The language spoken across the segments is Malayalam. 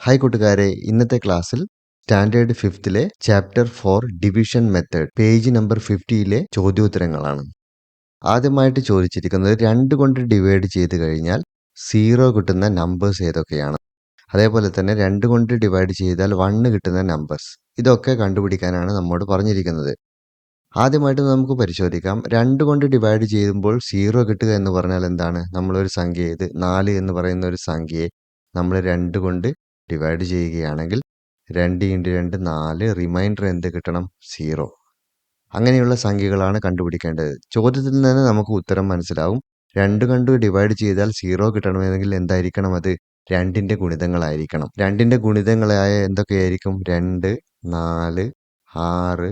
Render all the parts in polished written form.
ഹായ് കൂട്ടുകാരെ, ഇന്നത്തെ ക്ലാസ്സിൽ സ്റ്റാൻഡേർഡ് 5ലെ chapter 4 division method page number 50ലെ ചോദ്യോത്തരങ്ങളാണ്. ആദ്യമായിട്ട് ചോദിച്ചിരിക്കുന്നത് 2 കൊണ്ട് ഡിവൈഡ് ചെയ്ത് കഴിഞ്ഞാൽ 0 കിട്ടുന്ന നമ്പേഴ്സ് ഏതൊക്കെയാണ്, അതേപോലെ തന്നെ 2 കൊണ്ട് ഡിവൈഡ് ചെയ്താൽ 1 കിട്ടുന്ന നമ്പേഴ്സ്, ഇതൊക്കെ കണ്ടുപിടിക്കാനാണ് നമ്മോട് പറഞ്ഞിരിക്കുന്നത്. ആദ്യമായിട്ട് നമുക്ക് പരിശോധിക്കാം. 2 കൊണ്ട് ഡിവൈഡ് ചെയ്യുമ്പോൾ 0 കിട്ടുക എന്ന് പറഞ്ഞാൽ എന്താണ്? നമ്മളൊരു സംഖ്യ, ഇത് 4 എന്ന് പറയുന്ന ഒരു സംഖ്യയെ നമ്മൾ 2 കൊണ്ട് ഡിവൈഡ് ചെയ്യുകയാണെങ്കിൽ 2 × 2 4, റിമൈൻഡർ എന്ത് കിട്ടണം? 0. അങ്ങനെയുള്ള സംഖ്യകളാണ് കണ്ടുപിടിക്കേണ്ടത്. ചോദ്യത്തിൽ നിന്ന് നമുക്ക് ഉത്തരം മനസ്സിലാവും. 2 കൊണ്ട് ഡിവൈഡ് ചെയ്താൽ 0 കിട്ടണമെങ്കിൽ എന്തായിരിക്കണം? അത് 2ന്റെ ഗുണിതങ്ങളായിരിക്കണം. 2ന്റെ ഗുണിതങ്ങളായ എന്തൊക്കെയായിരിക്കും? 2, 4, 6,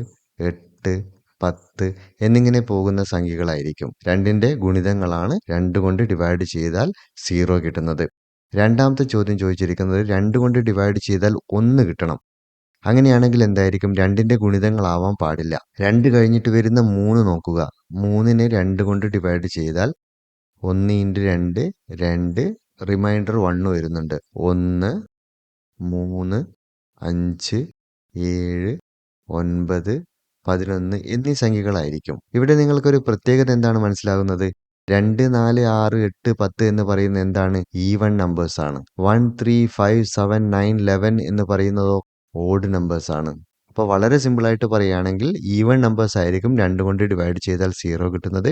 8, 10 എന്നിങ്ങനെ പോകുന്ന സംഖ്യകളായിരിക്കും. 2ന്റെ ഗുണിതങ്ങളാണ് 2 കൊണ്ട് ഡിവൈഡ് ചെയ്താൽ 0 കിട്ടുന്നത്. രണ്ടാമത്തെ ചോദ്യം ചോദിച്ചിരിക്കുന്നത് 2 കൊണ്ട് ഡിവൈഡ് ചെയ്താൽ 1 കിട്ടണം. അങ്ങനെയാണെങ്കിൽ എന്തായിരിക്കും? 2ന്റെ ഗുണിതങ്ങളാവാൻ പാടില്ല. 2 കഴിഞ്ഞിട്ട് വരുന്ന 3 നോക്കുക. 3നെ 2 കൊണ്ട് ഡിവൈഡ് ചെയ്താൽ 1 × 2 2, റിമൈൻഡർ 1 വരുന്നുണ്ട്. 1, 3, 5, 7, 9, 11 എന്നീ സംഖ്യകളായിരിക്കും. ഇവിടെ നിങ്ങൾക്കൊരു പ്രത്യേകത എന്താണ് മനസ്സിലാകുന്നത്? 2, 4, 6, 8, 10 എന്ന് പറയുന്ന എന്താണ്? ഈവൺ നമ്പേഴ്സ് ആണ്. 1, 3, 5, 7, 9, 11 എന്ന് പറയുന്നതോ ഓഡ് നമ്പേഴ്സ് ആണ്. അപ്പോൾ വളരെ സിമ്പിളായിട്ട് പറയുകയാണെങ്കിൽ ഈവൺ നമ്പേഴ്സ് ആയിരിക്കും 2 കൊണ്ട് ഡിവൈഡ് ചെയ്താൽ 0 കിട്ടുന്നത്.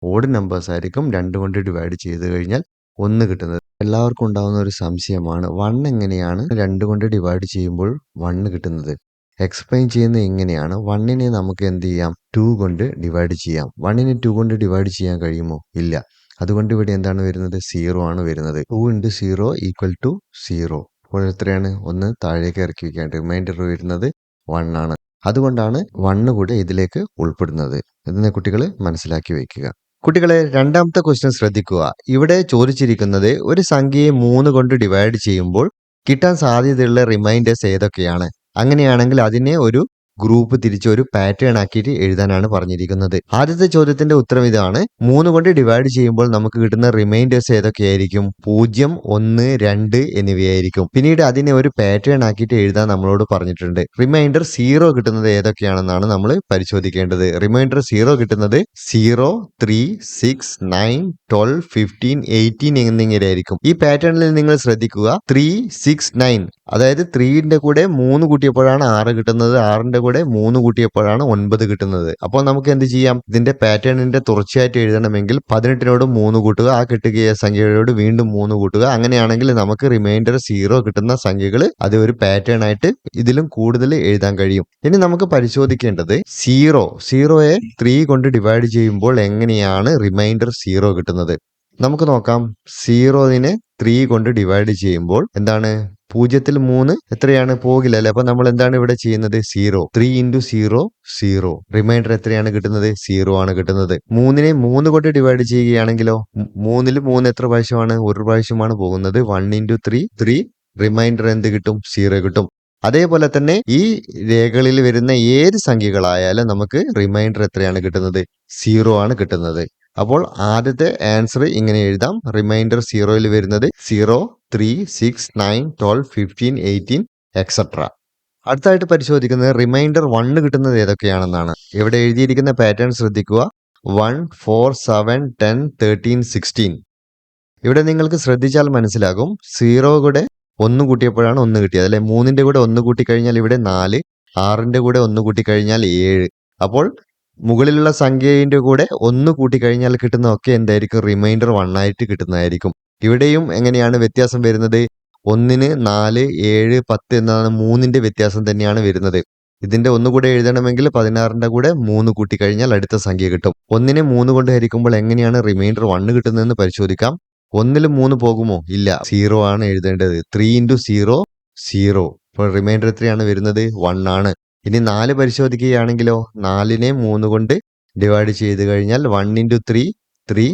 ഓഡ് നമ്പേഴ്സ് ആയിരിക്കും 2 കൊണ്ട് ഡിവൈഡ് ചെയ്ത് കഴിഞ്ഞാൽ 1 കിട്ടുന്നത്. എല്ലാവർക്കും ഉണ്ടാകുന്ന ഒരു സംശയമാണ്, 1 എങ്ങനെയാണ് 2 കൊണ്ട് ഡിവൈഡ് ചെയ്യുമ്പോൾ 1 കിട്ടുന്നത്? എക്സ്പ്ലെയിൻ ചെയ്യുന്നത് എങ്ങനെയാണ്? 1നെ നമുക്ക് എന്ത് ചെയ്യാം? 2 കൊണ്ട് ഡിവൈഡ് ചെയ്യാം. 1നെ 2 കൊണ്ട് ഡിവൈഡ് ചെയ്യാൻ കഴിയുമോ? ഇല്ല. അതുകൊണ്ട് ഇവിടെ എന്താണ് വരുന്നത്? 0 ആണ് വരുന്നത്. 2 × 0 = 0. അപ്പോൾ എത്രയാണ്? 1 താഴേക്ക് ഇറക്കി വയ്ക്കുകയാണ്. റിമൈൻഡർ വരുന്നത് 1 ആണ്. അതുകൊണ്ടാണ് 1 കൂടെ ഇതിലേക്ക് ഉൾപ്പെടുന്നത്. ഇതിനെ കുട്ടികൾ മനസ്സിലാക്കി വയ്ക്കുക. കുട്ടികളെ, രണ്ടാമത്തെ ക്വസ്റ്റ്യൻ ശ്രദ്ധിക്കുക. ഇവിടെ ചോദിച്ചിരിക്കുന്നത് ഒരു സംഖ്യയെ 3 കൊണ്ട് ഡിവൈഡ് ചെയ്യുമ്പോൾ കിട്ടാൻ സാധ്യതയുള്ള റിമൈൻഡേഴ്സ് ഏതൊക്കെയാണ്? അങ്ങനെയാണെങ്കിൽ അതിനെ ഒരു ഗ്രൂപ്പ് തിരിച്ച് ഒരു പാറ്റേൺ ആക്കിയിട്ട് എഴുതാനാണ് പറഞ്ഞിരിക്കുന്നത്. ആദ്യത്തെ ചോദ്യത്തിന്റെ ഉത്തരം ഇതാണ്. 3 കൊണ്ട് ഡിവൈഡ് ചെയ്യുമ്പോൾ നമുക്ക് കിട്ടുന്ന റിമൈൻഡേഴ്സ് ഏതൊക്കെയായിരിക്കും? 0, 1, 2 എന്നിവയായിരിക്കും. പിന്നീട് അതിനെ ഒരു പാറ്റേൺ ആക്കിയിട്ട് എഴുതാൻ നമ്മളോട് പറഞ്ഞിട്ടുണ്ട്. റിമൈൻഡർ 0 കിട്ടുന്നത് ഏതൊക്കെയാണെന്നാണ് നമ്മൾ പരിശോധിക്കേണ്ടത്. റിമൈൻഡർ 0 കിട്ടുന്നത് 0, 3, 6, 9, 12, 15, 18 എന്നിങ്ങനെയായിരിക്കും. ഈ പാറ്റേണിൽ നിങ്ങൾ ശ്രദ്ധിക്കുക. 3, 6, 9, അതായത് 3ന്റെ കൂടെ 3 കൂട്ടിയപ്പോഴാണ് 6 കിട്ടുന്നത്. 6ന്റെ കൂടെ 3 കൂട്ടിയപ്പോഴാണ് 9 കിട്ടുന്നത്. അപ്പോൾ നമുക്ക് എന്ത് ചെയ്യാം? ഇതിന്റെ പാറ്റേണിന്റെ തുടർച്ചയായിട്ട് എഴുതണമെങ്കിൽ 18നോട് 3 കൂട്ടുക, ആ കിട്ടുക സംഖ്യയോട് വീണ്ടും 3 കൂട്ടുക. അങ്ങനെയാണെങ്കിൽ നമുക്ക് റിമൈൻഡർ 0 കിട്ടുന്ന സംഖ്യകൾ അത് ഒരു പാറ്റേൺ ആയിട്ട് ഇതിലും കൂടുതൽ എഴുതാൻ കഴിയും. ഇനി നമുക്ക് പരിശോധിക്കേണ്ടത് 0യെ 3 കൊണ്ട് ഡിവൈഡ് ചെയ്യുമ്പോൾ എങ്ങനെയാണ് റിമൈൻഡർ 0 കിട്ടുന്നത്? നമുക്ക് നോക്കാം. 0നെ 3 കൊണ്ട് ഡിവൈഡ് ചെയ്യുമ്പോൾ എന്താണ്? 0ൽ 3 എത്രയാണ്? പോകില്ല അല്ലെ? അപ്പൊ നമ്മൾ എന്താണ് ഇവിടെ ചെയ്യുന്നത്? 0. 3 × 0 0. റിമൈൻഡർ എത്രയാണ് കിട്ടുന്നത്? 0 ആണ് കിട്ടുന്നത്. 3നെ 3 കൊണ്ട് ഡിവൈഡ് ചെയ്യുകയാണെങ്കിലോ 3ൽ 3 എത്ര പ്രാവശ്യമാണ്? ഒരു പ്രാവശ്യമാണ് പോകുന്നത്. 1 × 3 3. റിമൈൻഡർ എന്ത് കിട്ടും? 0 കിട്ടും. അതേപോലെ തന്നെ ഈ രേഖകളിൽ വരുന്ന ഏത് സംഖ്യകളായാലും നമുക്ക് റിമൈൻഡർ എത്രയാണ് കിട്ടുന്നത്? 0 ആണ് കിട്ടുന്നത്. അപ്പോൾ ആദ്യത്തെ ആൻസർ ഇങ്ങനെ എഴുതാം. റിമൈൻഡർ 0യിൽ വരുന്നത് 0, 3, 6, 9, 12, 15, 18 എക്സെട്ര. അടുത്തായിട്ട് പരിശോധിക്കുന്നത് റിമൈൻഡർ 1 കിട്ടുന്നത് ഏതൊക്കെയാണെന്നാണ്. ഇവിടെ എഴുതിയിരിക്കുന്ന പാറ്റേൺ ശ്രദ്ധിക്കുക. 1, 4, 7, 10, 13, 16. ഇവിടെ നിങ്ങൾക്ക് ശ്രദ്ധിച്ചാൽ മനസ്സിലാകും. 0 കൂടെ 1 കൂട്ടിയപ്പോഴാണ് 1 കിട്ടിയത് അല്ലെ? 3ന്റെ കൂടെ 1 കൂട്ടിക്കഴിഞ്ഞാൽ ഇവിടെ 4, 6ന്റെ കൂടെ 1 കൂട്ടിക്കഴിഞ്ഞാൽ 7. അപ്പോൾ മുകളിലുള്ള സംഖ്യയുടെ കൂടെ 1 കൂട്ടിക്കഴിഞ്ഞാൽ കിട്ടുന്നതൊക്കെ എന്തായിരിക്കും? റിമൈൻഡർ 1 ആയിട്ട് കിട്ടുന്നതായിരിക്കും. ഇവിടെയും എങ്ങനെയാണ് വ്യത്യാസം വരുന്നത്? 1ന് 4, 7, 10 എന്നാണ് 3ന്റെ വ്യത്യാസം തന്നെയാണ് വരുന്നത്. ഇതിന്റെ ഒന്നുകൂടെ എഴുതണമെങ്കിൽ 16ന്റെ കൂടെ 3 കൂട്ടിക്കഴിഞ്ഞാൽ അടുത്ത സംഖ്യ കിട്ടും. 1നെ 3 കൊണ്ട് ഹരിക്കുമ്പോൾ എങ്ങനെയാണ് റിമൈൻഡർ 1 കിട്ടുന്നതെന്ന് പരിശോധിക്കാം. 1ൽ 3 പോകുമോ? ഇല്ല. 0 ആണ് എഴുതേണ്ടത്. 3 × 0 0. അപ്പോൾ റിമൈൻഡർ എത്രയാണ് വരുന്നത്? 1 ആണ്. ഇനി 4 പരിശോധിക്കുകയാണെങ്കിലോ 4നെ 3 കൊണ്ട് ഡിവൈഡ് ചെയ്ത് കഴിഞ്ഞാൽ 1 × 3 3.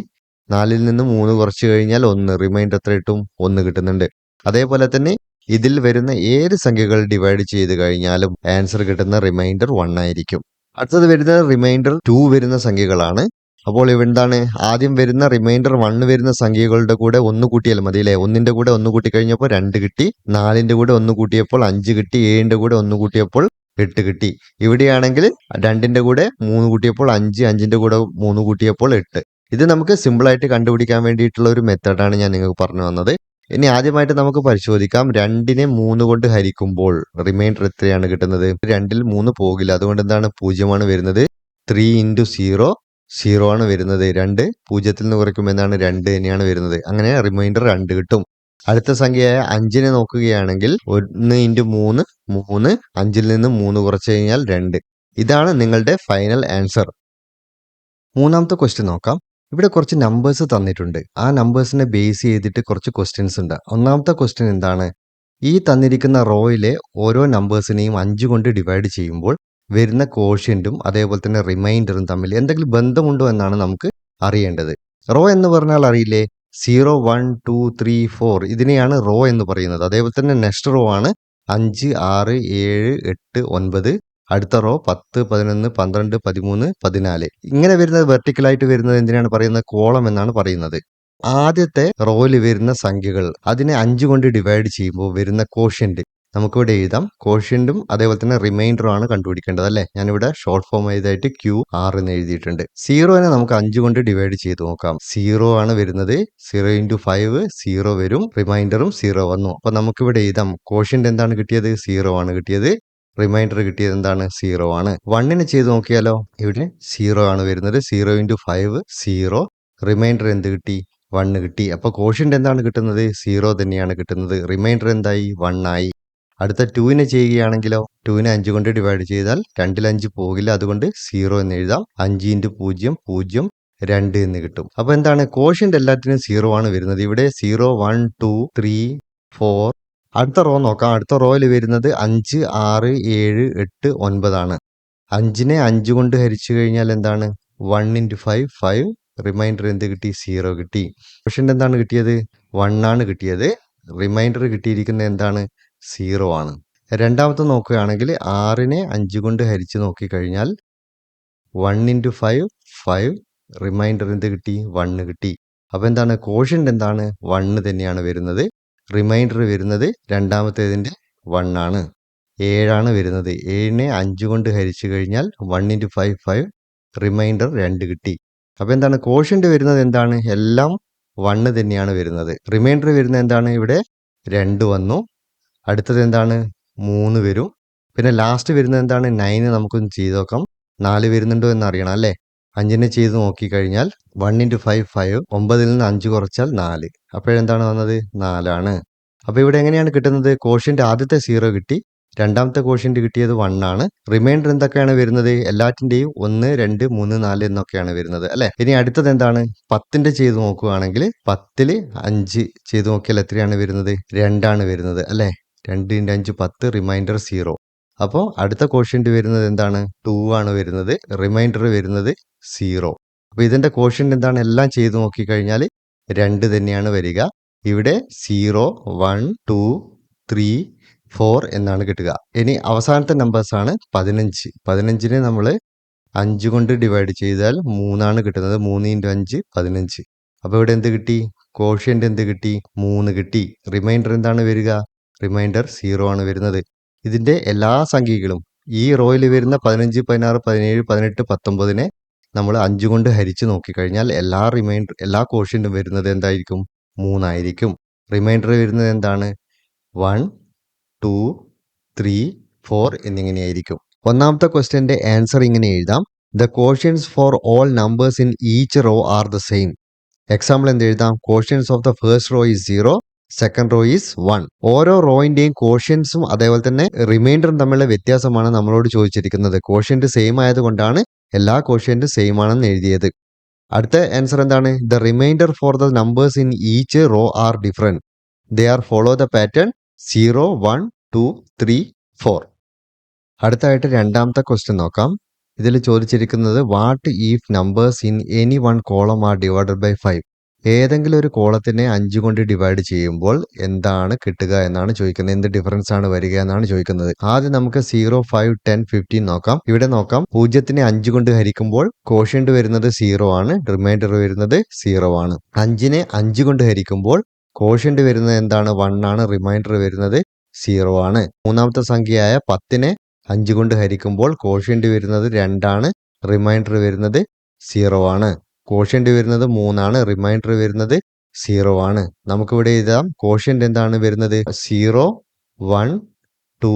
4ൽ നിന്ന് 3 കുറച്ച് കഴിഞ്ഞാൽ 1. റിമൈൻഡർ എത്ര കിട്ടും? 1 കിട്ടുന്നുണ്ട്. അതേപോലെ തന്നെ ഇതിൽ വരുന്ന ഏത് സംഖ്യകൾ ഡിവൈഡ് ചെയ്ത് കഴിഞ്ഞാലും ആൻസർ കിട്ടുന്ന റിമൈൻഡർ 1 ആയിരിക്കും. അടുത്തത് വരുന്ന റിമൈൻഡർ 2 വരുന്ന സംഖ്യകളാണ്. അപ്പോൾ ഇവിടെ എന്താണ് ആദ്യം വരുന്ന റിമൈൻഡർ 1 വരുന്ന സംഖ്യകളുടെ കൂടെ 1 കൂട്ടിയാൽ മതി അല്ലേ. 1ന്റെ കൂടെ 1 കൂട്ടി കഴിഞ്ഞപ്പോൾ 2 കിട്ടി, 4ന്റെ കൂടെ 1 കൂട്ടിയപ്പോൾ 5 കിട്ടി, 7ന്റെ കൂടെ 1 കൂട്ടിയപ്പോൾ 8 കിട്ടി. ഇവിടെയാണെങ്കിൽ 2ന്റെ കൂടെ 3 കൂട്ടിയപ്പോൾ 5, 5ന്റെ കൂടെ 3 കൂട്ടിയപ്പോൾ 8. ഇത് നമുക്ക് സിമ്പിളായിട്ട് കണ്ടുപിടിക്കാൻ വേണ്ടിയിട്ടുള്ള ഒരു മെത്തേഡാണ് ഞാൻ നിങ്ങൾക്ക് പറഞ്ഞു തന്നത്. ഇനി ആദ്യമായിട്ട് നമുക്ക് പരിശോധിക്കാം. 2നെ 3 കൊണ്ട് ഹരിക്കുമ്പോൾ റിമൈൻഡർ എത്രയാണ് കിട്ടുന്നത്? 2ൽ 3 പോകില്ല, അതുകൊണ്ട് എന്താണ് 0 വരുന്നത്. 3 ഇൻറ്റു 0 0 ആണ് വരുന്നത്. 2 0ത്തിൽ നിന്ന് കുറയ്ക്കുമ്പോൾ എന്താണ് 2 തന്നെയാണ് വരുന്നത്. അങ്ങനെ റിമൈൻഡർ 2 കിട്ടും. അടുത്ത സംഖ്യയായ 5നെ നോക്കുകയാണെങ്കിൽ 1 ഇൻറ്റു 3 3, 5ൽ നിന്ന് 3 കുറച്ച് കഴിഞ്ഞാൽ 2. ഇതാണ് നിങ്ങളുടെ ഫൈനൽ ആൻസർ. മൂന്നാമത്തെ ക്വസ്റ്റ്യൻ നോക്കാം. ഇവിടെ കുറച്ച് നമ്പേഴ്സ് തന്നിട്ടുണ്ട്. ആ നമ്പേഴ്സിനെ ബേസ് ചെയ്തിട്ട് കുറച്ച് ക്വസ്റ്റ്യൻസ് ഉണ്ട്. ഒന്നാമത്തെ ക്വസ്റ്റ്യൻ എന്താണ്? ഈ തന്നിരിക്കുന്ന റോയിലെ ഓരോ നമ്പേഴ്സിനെയും 5 കൊണ്ട് ഡിവൈഡ് ചെയ്യുമ്പോൾ വരുന്ന കോഷ്യന്റും അതേപോലെ തന്നെ റിമൈൻഡറും തമ്മിൽ എന്തെങ്കിലും ബന്ധമുണ്ടോ എന്നാണ് നമുക്ക് അറിയേണ്ടത്. റോ എന്ന് പറഞ്ഞാൽ അറിയില്ലേ? 0, 1, 2, 3, 4 ഇതിനെയാണ് റോ എന്ന് പറയുന്നത്. അതേപോലെ തന്നെ നെക്സ്റ്റ് റോ ആണ് 5, 6, 7, 8, 9. അടുത്ത റോ 10, 11, 12, 13, 14. ഇങ്ങനെ വരുന്നത് വെർട്ടിക്കലായിട്ട് വരുന്നത് എന്തിനാണ് പറയുന്നത്? കോളം എന്നാണ് പറയുന്നത്. ആദ്യത്തെ റോയിൽ വരുന്ന സംഖ്യകൾ അതിനെ 5 കൊണ്ട് ഡിവൈഡ് ചെയ്യുമ്പോൾ വരുന്ന കോഷ്യന്റ് നമുക്കിവിടെ എഴുതാം. കോഷ്യന്റും അതേപോലെ തന്നെ റിമൈൻഡറും ആണ് കണ്ടുപിടിക്കേണ്ടത് അല്ലേ. ഞാനിവിടെ ഷോർട്ട് ഫോം എഴുതായിട്ട് QR എന്ന് എഴുതിയിട്ടുണ്ട്. 0നെ നമുക്ക് 5 കൊണ്ട് ഡിവൈഡ് ചെയ്ത് നോക്കാം. 0 ആണ് വരുന്നത്. 0 ഇൻറ്റു 5 0 വരും. റിമൈൻഡറും 0 വന്നു. അപ്പൊ നമുക്കിവിടെ എഴുതാം. കോഷ്യന്റ് എന്താണ് കിട്ടിയത്? 0 ആണ് കിട്ടിയത്. റിമൈൻഡർ കിട്ടിയത് എന്താണ്? 0 ആണ്. 1നെ ചെയ്ത് നോക്കിയാലോ? ഇവിടെ 0 ആണ് വരുന്നത്. 0 ഇൻറ്റു 5 0. റിമൈൻഡർ എന്ത് കിട്ടി? 1 കിട്ടി. അപ്പോൾ കോഷ്യന്റ് എന്താണ് കിട്ടുന്നത്? 0 തന്നെയാണ് കിട്ടുന്നത്. റിമൈൻഡർ എന്തായി? 1 ആയി. അടുത്ത 2നെ ചെയ്യുകയാണെങ്കിലോ? 2നെ 5 കൊണ്ട് ഡിവൈഡ് ചെയ്താൽ 2ൽ 5 പോകില്ല, അതുകൊണ്ട് 0 എന്ന് എഴുതാം. 5 ഇൻറ്റു 0 0, 2 എന്ന് കിട്ടും. അപ്പോൾ എന്താണ്? കോഷ്യന്റ് എല്ലാത്തിനും 0 ആണ് വരുന്നത്. ഇവിടെ 0, 1, 2, 3, 4. അടുത്ത റോ നോക്കാം. അടുത്ത റോയിൽ വരുന്നത് 5, 6, 7, 8, 9 ആണ്. 5നെ 5 കൊണ്ട് ഹരിച്ചു കഴിഞ്ഞാൽ എന്താണ്? 1 ഇൻറ്റു 5 5. റിമൈൻഡർ എന്ത് കിട്ടി? 0 കിട്ടി. കോഷ്യന്റ് എന്താണ് കിട്ടിയത്? 1 ആണ് കിട്ടിയത്. റിമൈൻഡർ കിട്ടിയിരിക്കുന്നത് എന്താണ്? 0 ആണ്. രണ്ടാമത്തെ നോക്കുകയാണെങ്കിൽ 6നെ 5 കൊണ്ട് ഹരിച്ച് നോക്കിക്കഴിഞ്ഞാൽ 1 ഇൻറ്റു 5 5. റിമൈൻഡർ എന്ത് കിട്ടി? 1 കിട്ടി. അപ്പോൾ എന്താണ്? കോഷ്യന്റ് എന്താണ്? 1 തന്നെയാണ് വരുന്നത്. റിമൈൻഡർ വരുന്നത് രണ്ടാമത്തേതിൻ്റെ 1 ആണ്. 7 ആണ് വരുന്നത്. 7നെ 5 കൊണ്ട് ഹരിച്ചു കഴിഞ്ഞാൽ 1 ഇൻറ്റു 5 5. റിമൈൻഡർ 2 കിട്ടി. അപ്പോൾ എന്താണ്? കോഷ്യന്റ് വരുന്നത് എന്താണ്? എല്ലാം 1 തന്നെയാണ് വരുന്നത്. റിമൈൻഡർ വരുന്നത് എന്താണ്? ഇവിടെ 2 വന്നു. അടുത്തത് എന്താണ്? 3 വരും. പിന്നെ ലാസ്റ്റ് വരുന്നത് എന്താണ്? 9 നമുക്കൊന്ന് ചെയ്ത് നോക്കാം. 4 വരുന്നുണ്ടോ എന്ന് അറിയണം അല്ലേ. 5നെ ചെയ്ത് നോക്കിക്കഴിഞ്ഞാൽ 1 ഇൻറ്റു 5 5. 9ൽ നിന്ന് 5 കുറച്ചാൽ 4. അപ്പോഴെന്താണ് വന്നത്? 4 ആണ്. അപ്പോൾ ഇവിടെ എങ്ങനെയാണ് കിട്ടുന്നത്? കോഷ്യന്റ് ആദ്യത്തെ 0 കിട്ടി. രണ്ടാമത്തെ കോഷ്യന്റ് കിട്ടിയത് 1 ആണ്. റിമൈൻഡർ എന്തൊക്കെയാണ് വരുന്നത്? എല്ലാറ്റിൻ്റെയും 1, 2, 3, 4 എന്നൊക്കെയാണ് വരുന്നത് അല്ലേ. ഇനി അടുത്തത് എന്താണ്? 10ന്റെ ചെയ്ത് നോക്കുകയാണെങ്കിൽ 10ൽ 5 ചെയ്ത് നോക്കിയാൽ എത്രയാണ് വരുന്നത്? 2 ആണ് വരുന്നത് അല്ലേ. 2 ഇൻറ്റു 5 10. റിമൈൻഡർ 0. അപ്പോൾ അടുത്ത കോഷ്യന്റ് വരുന്നത് എന്താണ്? 2 ആണ് വരുന്നത്. റിമൈൻഡർ വരുന്നത് 0. അപ്പോൾ ഇതിന്റെ കോഷ്യന്റ് എന്താണ്? എല്ലാം ചെയ്ത് നോക്കിക്കഴിഞ്ഞാൽ 2 തന്നെയാണ് വരിക. ഇവിടെ 0, 1, 2, 3, 4 എന്നാണ് കിട്ടുക. ഇനി അവസാനത്തെ നമ്പേഴ്സാണ് 15. 15നെ നമ്മൾ 5 കൊണ്ട് ഡിവൈഡ് ചെയ്താൽ 3 ആണ് കിട്ടുന്നത്. 3 ഇൻറ്റു 5 15. അപ്പോൾ ഇവിടെ എന്ത് കിട്ടി? കോഷ്യന്റ് എന്ത് കിട്ടി? 3 കിട്ടി. റിമൈൻഡർ എന്താണ് വരിക? റിമൈൻഡർ 0 ആണ് വരുന്നത്. ഇതിൻ്റെ എല്ലാ സംഖ്യകളും ഈ റോയിൽ വരുന്ന 15, 16, 17, 18, 19നെ നമ്മൾ 5 കൊണ്ട് ഹരിച്ച് നോക്കിക്കഴിഞ്ഞാൽ എല്ലാ കോഷ്യന്റും വരുന്നത് എന്തായിരിക്കും? 3 ആയിരിക്കും. റിമൈൻഡർ വരുന്നത് എന്താണ്? 1, 2, 3, 4 എന്നിങ്ങനെയായിരിക്കും. ഒന്നാമത്തെ ക്വസ്റ്റ്യൻ്റെ ആൻസർ ഇങ്ങനെ എഴുതാം. The quotients for all numbers in each rho are the same. Example എന്ത് എഴുതാം? Quotients of the first row is 0, second row is 1. ഓരോ റോയിന്റെയും കോഷ്യൻസും അതേപോലെ തന്നെ റിമൈൻഡറും തമ്മിലുള്ള വ്യത്യാസമാണ് നമ്മളോട് ചോദിച്ചിരിക്കുന്നത്. കോഷ്യന്റ് സെയിം ആയതുകൊണ്ടാണ് എല്ലാ കോഷ്യന്റും സെയിം ആണെന്ന് എഴുതിയത്. അടുത്ത ആൻസർ എന്താണ്? The reminder for the numbers in each rho are different. They are follow the pattern 0, 1, 2, 3, 4. അടുത്തായിട്ട് രണ്ടാമത്തെ ക്വസ്റ്റ്യൻ നോക്കാം. ഇതിൽ ചോദിച്ചിരിക്കുന്നത് what if numbers in any one column are divided by 5. ഏതെങ്കിലും ഒരു കോളത്തിനെ 5 കൊണ്ട് ഡിവൈഡ് ചെയ്യുമ്പോൾ എന്താണ് കിട്ടുക എന്നാണ് ചോദിക്കുന്നത്. എന്ത് ഡിഫറൻസ് ആണ് വരിക എന്നാണ് ചോദിക്കുന്നത്. ആദ്യം നമുക്ക് 0, 5, 10, 15 നോക്കാം. ഇവിടെ നോക്കാം, 0നെ 5 കൊണ്ട് ഹരിക്കുമ്പോൾ കോഷ്യന്റ് വരുന്നത് 0 ആണ്, റിമൈൻഡർ വരുന്നത് 0 ആണ്. 5നെ 5 കൊണ്ട് ഹരിക്കുമ്പോൾ കോഷ്യന്റ് വരുന്നത് എന്താണ്? 1 ആണ്, റിമൈൻഡർ വരുന്നത് 0 ആണ്. മൂന്നാമത്തെ സംഖ്യയായ 10നെ 5 കൊണ്ട് ഹരിക്കുമ്പോൾ കോഷ്യന്റ് വരുന്നത് 2 ആണ്, റിമൈൻഡർ വരുന്നത് 0 ആണ്. കോഷ്യന്റ് വരുന്നത് 3 ആണ്, റിമൈൻഡർ വരുന്നത് 0 ആണ്. നമുക്കിവിടെ എഴുതാം, കോഷ്യന്റ് എന്താണ് വരുന്നത്? 0, 1, 2,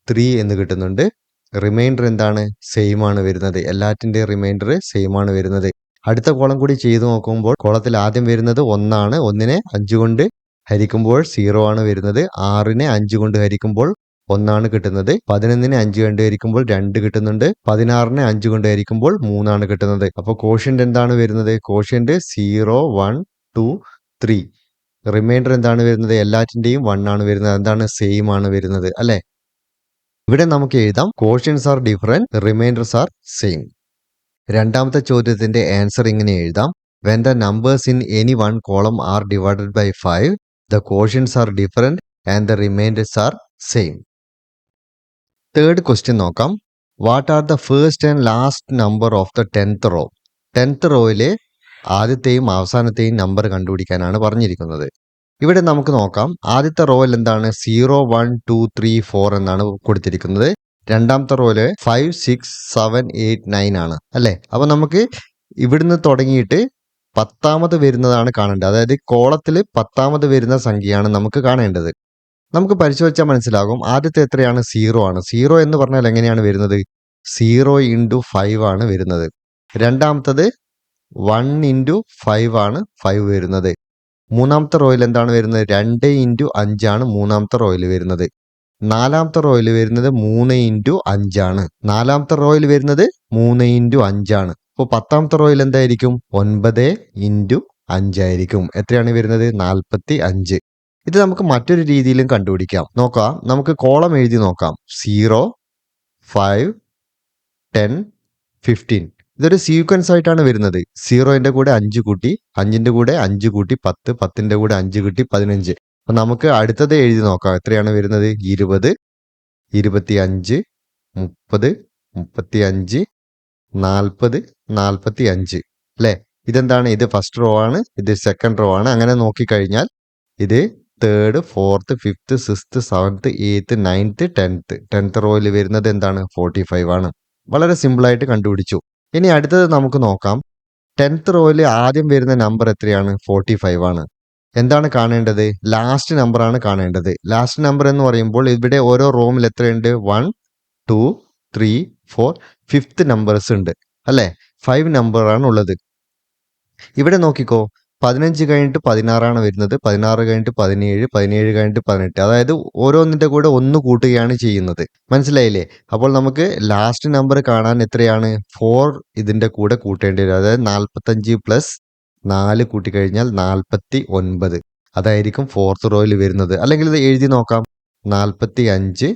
3 എന്ന് കിട്ടുന്നുണ്ട്. റിമൈൻഡർ എന്താണ്? സെയിം ആണ് വരുന്നത്. എല്ലാറ്റിൻ്റെയും റിമൈൻഡർ സെയിം ആണ് വരുന്നത്. അടുത്ത കോളം കൂടി ചെയ്തു നോക്കുമ്പോൾ കോളത്തിൽ ആദ്യം വരുന്നത് 1 ആണ്. 1നെ 5 കൊണ്ട് ഹരിക്കുമ്പോൾ 0 ആണ് വരുന്നത്. 6നെ 5 കൊണ്ട് ഹരിക്കുമ്പോൾ 1 ആണ് കിട്ടുന്നത്. 11നെ 5 കൊണ്ട് ഹരിക്കുമ്പോൾ 2 കിട്ടുന്നുണ്ട്. 16നെ 5 കൊണ്ട് ഹരിക്കുമ്പോൾ 3 ആണ് കിട്ടുന്നത്. അപ്പോൾ കോഷ്യന്റ് എന്താണ് വരുന്നത്? കോഷ്യന്റ് 0, 1, 2, 3. റിമൈൻഡർ എന്താണ് വരുന്നത്? എല്ലാറ്റിന്റെയും 1 ആണ് വരുന്നത്. എന്താണ്? സെയിം ആണ് വരുന്നത് അല്ലെ? ഇവിടെ നമുക്ക് എഴുതാം, quotients are different, reminders are same. രണ്ടാമത്തെ ചോദ്യത്തിന്റെ ആൻസർ ഇങ്ങനെ എഴുതാം, when the numbers in any one column are divided by 5, the quotients are different and the remainders are same. Third question നോക്കാം, what are the first and last number of the 10th row? 10th റോയിലെ ആദ്യത്തെയും അവസാനത്തെയും നമ്പർ കണ്ടുപിടിക്കാനാണ് പറഞ്ഞിരിക്കുന്നത്. ഇവിടെ നമുക്ക് നോക്കാം, ആദ്യത്തെ റോയിൽ എന്താണ്? 0, 1, 2, 3, 4 എന്നാണ് കൊടുത്തിരിക്കുന്നത്. രണ്ടാമത്തെ റോയില് 5, 6, 7, 8, 9 ആണ് അല്ലെ? അപ്പൊ നമുക്ക് ഇവിടുന്ന് തുടങ്ങിയിട്ട് 10ാമത് വരുന്നതാണ് കാണേണ്ടത്. അതായത് കോളത്തിൽ 10ാമത് വരുന്ന സംഖ്യയാണ് നമുക്ക് കാണേണ്ടത്. നമുക്ക് പരിശോധിച്ചാൽ മനസ്സിലാകും, ആദ്യത്തെ എത്രയാണ്? 0 ആണ്. 0 എന്ന് പറഞ്ഞാൽ എങ്ങനെയാണ് വരുന്നത്? 0 × 5 ആണ് വരുന്നത്. രണ്ടാമത്തത് 1 × 5 ആണ് 5 വരുന്നത്. മൂന്നാമത്തെ റോയിൽ എന്താണ് വരുന്നത്? 2 × 5 ആണ് മൂന്നാമത്തെ റോയിൽ വരുന്നത്. നാലാമത്തെ റോയിൽ വരുന്നത് 3 × 5 ആണ്. നാലാമത്തെ റോയിൽ വരുന്നത് 3 × 5 ആണ്. അപ്പോൾ 10ാമത്തെ റോയിൽ എന്തായിരിക്കും? 9 × 5 ആയിരിക്കും. എത്രയാണ് വരുന്നത്? 45. ഇത് നമുക്ക് മറ്റൊരു രീതിയിലും കണ്ടുപിടിക്കാം. നോക്കാം, നമുക്ക് കോളം എഴുതി നോക്കാം. 0, 5, 10, 15. ഇതൊരു സീക്വൻസ് ആയിട്ടാണ് വരുന്നത്. 0ന്റെ കൂടെ 5 കൂട്ടി, 5ന്റെ കൂടെ 5 കൂട്ടി 10, 10ന്റെ കൂടെ 5 കൂട്ടി 15. അപ്പൊ നമുക്ക് അടുത്തത് എഴുതി നോക്കാം. എത്രയാണ് വരുന്നത്? 20, 25, 30, 35, 40, 45 അല്ലെ? ഇതെന്താണ്? ഇത് ഫസ്റ്റ് റോ ആണ്, ഇത് സെക്കൻഡ് റോ ആണ്. അങ്ങനെ നോക്കിക്കഴിഞ്ഞാൽ ഇത് 3rd, 4th, 5th, 6th, 7th, 8th, 9th, 10th റോയിൽ വരുന്നത് എന്താണ്? 45 ആണ്. വളരെ സിമ്പിൾ ആയിട്ട് കണ്ടുപിടിച്ചു. ഇനി അടുത്തത് നമുക്ക് നോക്കാം, 10th റോയിൽ ആദ്യം വരുന്ന നമ്പർ എത്രയാണ്? 45 ആണ്. എന്താണ് കാണേണ്ടത്? ലാസ്റ്റ് നമ്പർ ആണ് കാണേണ്ടത്. ലാസ്റ്റ് നമ്പർ എന്ന് പറയുമ്പോൾ ഇവിടെ ഓരോ റോമിൽ എത്രയുണ്ട്? 1, 2, 3, 4, 5th നമ്പേഴ്സ് ഉണ്ട് അല്ലെ? 5 നമ്പർ ആണ് ഉള്ളത്. ഇവിടെ നോക്കിക്കോ, 15 കഴിഞ്ഞിട്ട് 16 ആണ് വരുന്നത്, 16 കഴിഞ്ഞിട്ട് 17, 17 കഴിഞ്ഞിട്ട് 18. അതായത് ഓരോന്നിന്റെ കൂടെ 1 കൂട്ടുകയാണ് ചെയ്യുന്നത്. മനസ്സിലായില്ലേ? അപ്പോൾ നമുക്ക് ലാസ്റ്റ് നമ്പർ കാണാൻ എത്രയാണ്? 4 ഇതിന്റെ കൂടെ കൂട്ടേണ്ടി വരും. അതായത് 45 + 4 കൂട്ടിക്കഴിഞ്ഞാൽ 49. അതായിരിക്കും 4th റോയിൽ വരുന്നത്. അല്ലെങ്കിൽ ഇത് എഴുതി നോക്കാം, 45,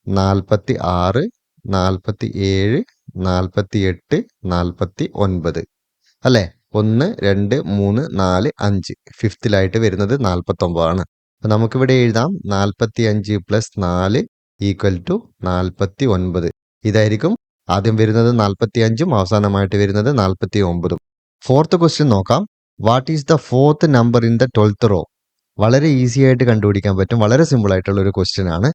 46, 47, 48, 49 അല്ലെ? 1, 2, 3, 4, 5. 5th വരുന്നത് 49 ആണ്. അപ്പൊ നമുക്കിവിടെ എഴുതാം, 45 + 4 = 49. ഇതായിരിക്കും ആദ്യം വരുന്നത് 45ഉം അവസാനമായിട്ട് വരുന്നത് 49ഉം. ഫോർത്ത് ക്വസ്റ്റ്യൻ നോക്കാം, what is the 4th number in the 12th row? വളരെ ഈസി ആയിട്ട് കണ്ടുപിടിക്കാൻ പറ്റും. വളരെ സിമ്പിൾ ആയിട്ടുള്ള ഒരു ക്വസ്റ്റ്യൻ ആണ്.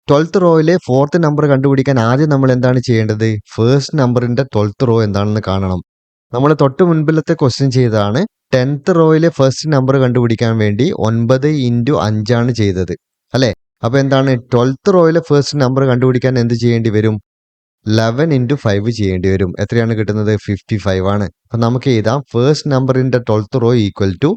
12th റോയിലെ 4th നമ്പർ കണ്ടുപിടിക്കാൻ ആദ്യം നമ്മൾ എന്താണ് ചെയ്യേണ്ടത്? ഫസ്റ്റ് നമ്പറിന്റെ 12th റോ എന്താണെന്ന് കാണണം. നമ്മൾ തൊട്ട് മുൻപിലത്തെ ക്വസ്റ്റ്യൻ ചെയ്തതാണ്. 10th റോയിലെ ഫസ്റ്റ് നമ്പർ കണ്ടുപിടിക്കാൻ വേണ്ടി 9 × 5 ആണ് ചെയ്തത് അല്ലെ? അപ്പൊ എന്താണ്? 12th റോയിലെ ഫസ്റ്റ് നമ്പർ കണ്ടുപിടിക്കാൻ എന്ത് ചെയ്യേണ്ടി വരും? 11 × 5 ചെയ്യേണ്ടി വരും. എത്രയാണ് കിട്ടുന്നത്? 55 ആണ്. അപ്പൊ നമുക്ക് എഴുതാം, first number in the 12th row =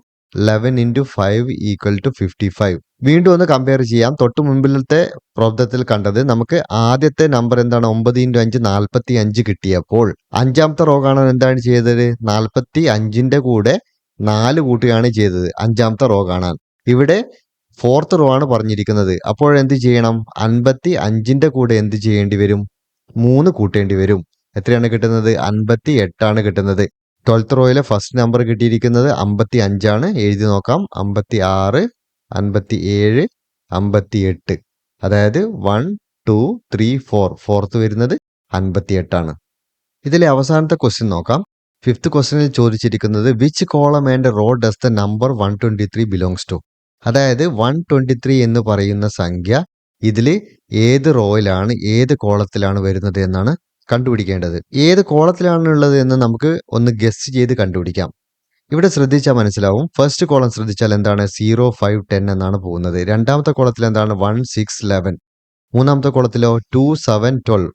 11 × 5 = 55. വീണ്ടും ഒന്ന് കമ്പയർ ചെയ്യാം. തൊട്ട് മുൻപിലത്തെ പ്രോബ്ലത്തിൽ കണ്ടത് നമുക്ക് ആദ്യത്തെ നമ്പർ എന്താണ്? 9 × 5 45 കിട്ടിയപ്പോൾ അഞ്ചാമത്തെ റോ കാണാൻ എന്താണ് ചെയ്തത്? 45ന്റെ കൂടെ 4 കൂട്ടുകയാണ് ചെയ്തത് അഞ്ചാമത്തെ റോ കാണാൻ. ഇവിടെ 4th റോ ആണ് പറഞ്ഞിരിക്കുന്നത്. അപ്പോൾ എന്ത് ചെയ്യണം? 55ന്റെ കൂടെ എന്ത് ചെയ്യേണ്ടി വരും? 3 കൂട്ടേണ്ടി വരും. എത്രയാണ് കിട്ടുന്നത്? 58 ആണ് കിട്ടുന്നത്. 12th റോയിലെ ഫസ്റ്റ് നമ്പർ കിട്ടിയിരിക്കുന്നത് 55 എഴുതി നോക്കാം. 56, 57, 58. അതായത് 1, 2, 3, 4. ഫോർത്ത് വരുന്നത് 58. ഇതിലെ അവസാനത്തെ ക്വസ്റ്റ്യൻ നോക്കാം. ഫിഫ്ത്ത് ക്വസ്റ്റ്യനിൽ ചോദിച്ചിരിക്കുന്നത് which column and row does the number 123 belongs to. അതായത് 123 എന്ന് പറയുന്ന സംഖ്യ ഇതിൽ ഏത് റോയിലാണ് ഏത് കോളത്തിലാണ് വരുന്നത് എന്നാണ് കണ്ടുപിടിക്കേണ്ടത്. ഏത് കോളത്തിലാണ് ഉള്ളത് എന്ന് നമുക്ക് ഒന്ന് ഗസ് ചെയ്ത് കണ്ടുപിടിക്കാം. ഇവിടെ ശ്രദ്ധിച്ചാൽ മനസ്സിലാവും. ഫസ്റ്റ് കോളം ശ്രദ്ധിച്ചാൽ എന്താണ് 0, 5, 10 എന്നാണ് പോകുന്നത്. രണ്ടാമത്തെ കോളത്തിൽ എന്താണ് 1, 6, 11. മൂന്നാമത്തെ കോളത്തിലോ 2, 7, 12.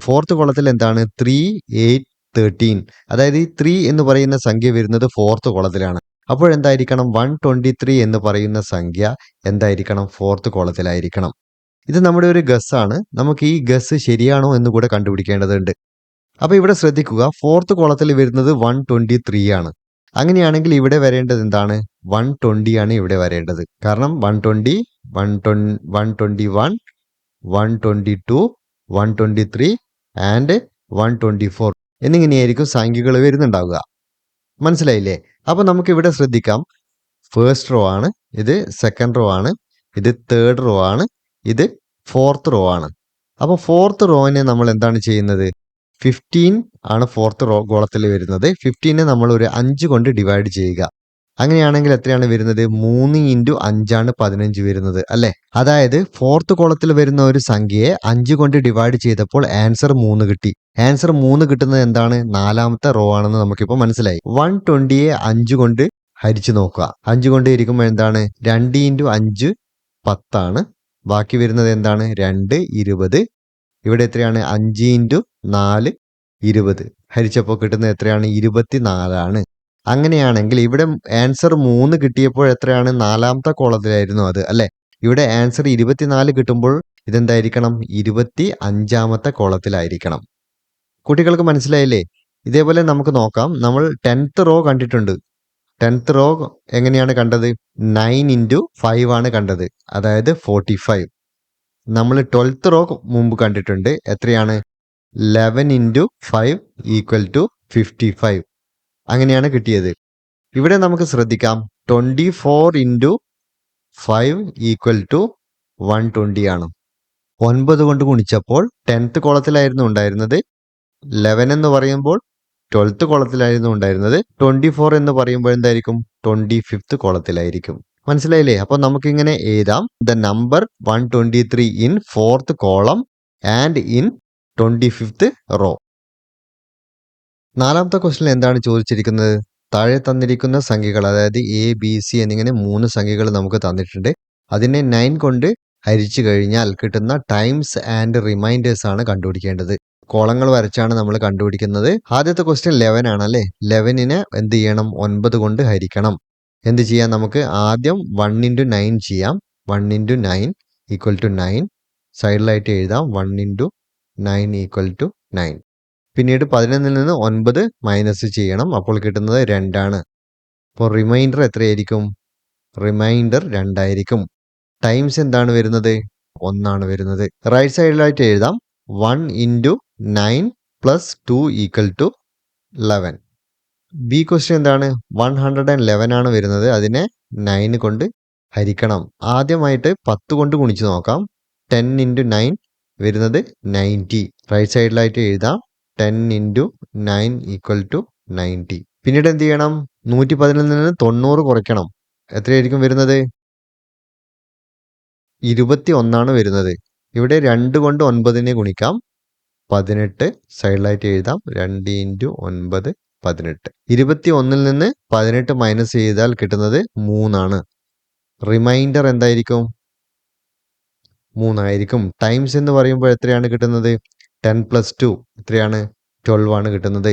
ഫോർത്ത് കോളത്തിൽ എന്താണ് 3, 8, 13. അതായത് ഈ 3 എന്ന് പറയുന്ന സംഖ്യ വരുന്നത് ഫോർത്ത് കോളത്തിലാണ്. അപ്പോഴെന്തായിരിക്കണം 123 എന്ന് പറയുന്ന സംഖ്യ എന്തായിരിക്കണം ഫോർത്ത് കോളത്തിലായിരിക്കണം. ഇത് നമ്മുടെ ഒരു ഗസ്സാണ്. നമുക്ക് ഈ ഗസ് ശരിയാണോ എന്ന് കൂടെ കണ്ടുപിടിക്കേണ്ടതുണ്ട്. അപ്പോൾ ഇവിടെ ശ്രദ്ധിക്കുക, ഫോർത്ത് കോളത്തിൽ വരുന്നത് 123 ആണ്. അങ്ങനെയാണെങ്കിൽ ഇവിടെ വരേണ്ടത് എന്താണ് 120 ആണ് ഇവിടെ വരേണ്ടത്. കാരണം 120, 121, 122, 123 ആൻഡ് 124 എന്നിങ്ങനെയായിരിക്കും സംഖ്യകൾ വരുന്നുണ്ടാവുക. മനസ്സിലായില്ലേ? അപ്പോൾ നമുക്ക് ഇവിടെ ശ്രദ്ധിക്കാം. ഫസ്റ്റ് റോ ആണ്, ഇത് സെക്കൻഡ് റോ ആണ്, ഇത് തേർഡ് റോ ആണ്, ഇത് ഫോർത്ത് റോ ആണ്. അപ്പോൾ ഫോർത്ത് റോനെ നമ്മൾ എന്താണ് ചെയ്യുന്നത് 15 ആണ് ഫോർത്ത് റോ കോളത്തിൽ വരുന്നത്. 15നെ നമ്മൾ ഒരു 5 കൊണ്ട് ഡിവൈഡ് ചെയ്യുക. അങ്ങനെയാണെങ്കിൽ എത്രയാണ് വരുന്നത് 3 × 5 ആണ് 15 വരുന്നത് അല്ലേ. അതായത് ഫോർത്ത് കോളത്തിൽ വരുന്ന ഒരു സംഖ്യയെ 5 കൊണ്ട് ഡിവൈഡ് ചെയ്തപ്പോൾ ആൻസർ 3 കിട്ടി. ആൻസർ 3 കിട്ടുന്നത് എന്താണ് നാലാമത്തെ റോ ആണെന്ന് നമുക്കിപ്പോൾ മനസ്സിലായി. 120യെ 5 കൊണ്ട് ഹരിച്ചു നോക്കുക. 5 കൊണ്ട് ഇരിക്കുമ്പോൾ എന്താണ് 2 × 5 10 ആണ്. ബാക്കി വരുന്നത് എന്താണ് 2, 20. ഇവിടെ എത്രയാണ് 5 × 4 20. ഹരിച്ചപ്പോൾ കിട്ടുന്നത് എത്രയാണ് 24 ആണ്. അങ്ങനെയാണെങ്കിൽ ഇവിടെ ആൻസർ 3 കിട്ടിയപ്പോൾ എത്രയാണ് നാലാമത്തെ കോളത്തിലായിരുന്നു അത് അല്ലെ. ഇവിടെ ആൻസർ 24 കിട്ടുമ്പോൾ ഇതെന്തായിരിക്കണം 25ാമത്തെ കോളത്തിലായിരിക്കണം. കുട്ടികൾക്ക് മനസ്സിലായില്ലേ? ഇതേപോലെ നമുക്ക് നോക്കാം. നമ്മൾ 10th റോ കണ്ടിട്ടുണ്ട്. 10th റോ എങ്ങനെയാണ് കണ്ടത് 9 × 5 ആണ് കണ്ടത്, അതായത് 45. നമ്മൾ 12th റോ മുമ്പ് കണ്ടിട്ടുണ്ട്. എത്രയാണ് 11 × 5 = 55. അങ്ങനെയാണ് കിട്ടിയത്. ഇവിടെ നമുക്ക് ശ്രദ്ധിക്കാം 24 × 5 = 120 ആണ്. 9 കൊണ്ട് ഗുണിച്ചപ്പോൾ 10th കോളത്തിലായിരുന്നു ഉണ്ടായിരുന്നത്. 11 എന്ന് പറയുമ്പോൾ 12th കോളത്തിലായിരുന്നു ഉണ്ടായിരുന്നത്. 24 എന്ന് പറയുമ്പോൾ എന്തായിരിക്കും 25th കോളത്തിലായിരിക്കും. മനസ്സിലായില്ലേ? അപ്പോൾ നമുക്കിങ്ങനെ എഴുതാം. The number 123 in fourth column and in 25th row. നാലാമത്തെ ക്വസ്റ്റ്യൻ എന്താണ് ചോദിച്ചിരിക്കുന്നത്? താഴെ തന്നിരിക്കുന്ന സംഖ്യകൾ, അതായത് എ, ബി, സി എന്നിങ്ങനെ 3 സംഖ്യകൾ നമുക്ക് തന്നിട്ടുണ്ട്. അതിനെ 9 കൊണ്ട് ഹരിച്ചു കഴിഞ്ഞാൽ കിട്ടുന്ന ടൈംസ് ആൻഡ് റിമൈൻഡേഴ്സ് ആണ് കണ്ടുപിടിക്കേണ്ടത്. കോളങ്ങൾ വരച്ചാണ് നമ്മൾ കണ്ടുപിടിക്കുന്നത്. ആദ്യത്തെ ക്വസ്റ്റ്യൻ 11 ആണ് അല്ലേ. 11നെ എന്ത് ചെയ്യണം 9 കൊണ്ട് ഹരിക്കണം. എന്ത് ചെയ്യാം നമുക്ക് ആദ്യം 1 × 9 ചെയ്യാം. 1 × 9 = 9. സൈഡിലായിട്ട് എഴുതാം 1 × 9 = 9. പിന്നീട് 11ൽ നിന്ന് 9 മൈനസ് ചെയ്യണം. അപ്പോൾ കിട്ടുന്നത് 2 ആണ്. അപ്പോൾ റിമൈൻഡർ എത്രയായിരിക്കും? റിമൈൻഡർ 2 ആയിരിക്കും. ടൈംസ് എന്താണ് വരുന്നത് 1 ആണ് വരുന്നത്. റൈറ്റ് സൈഡിലായിട്ട് എഴുതാം 1 × 9 + 2 = 11. ബി ക്വസ്റ്റ്യൻ എന്താണ് 111 ആണ് വരുന്നത്. അതിനെ 9 കൊണ്ട് ഹരിക്കണം. ആദ്യമായിട്ട് 10 കൊണ്ട് ഗുണിച്ച് നോക്കാം. 10 × 9 വരുന്നത് 90. റൈറ്റ് സൈഡിലായിട്ട് എഴുതാം 10 × 9 = 90. പിന്നീട് എന്ത് ചെയ്യണം 110ൽ നിന്ന് 90 കുറയ്ക്കണം. എത്രയായിരിക്കും വരുന്നത് 21 ആണ് വരുന്നത്. ഇവിടെ 2 കൊണ്ട് 9നെ ഗുണിക്കാം 18. സൈഡിലായിട്ട് എഴുതാം 2 × 9 18. 21ൽ നിന്ന് 18 മൈനസ് ചെയ്താൽ കിട്ടുന്നത് 3 ആണ്. റിമൈൻഡർ എന്തായിരിക്കും 3 ആയിരിക്കും. ടൈംസ് എന്ന് പറയുമ്പോൾ എത്രയാണ് കിട്ടുന്നത് 10 + 2 എത്രയാണ് 12 ആണ് കിട്ടുന്നത്.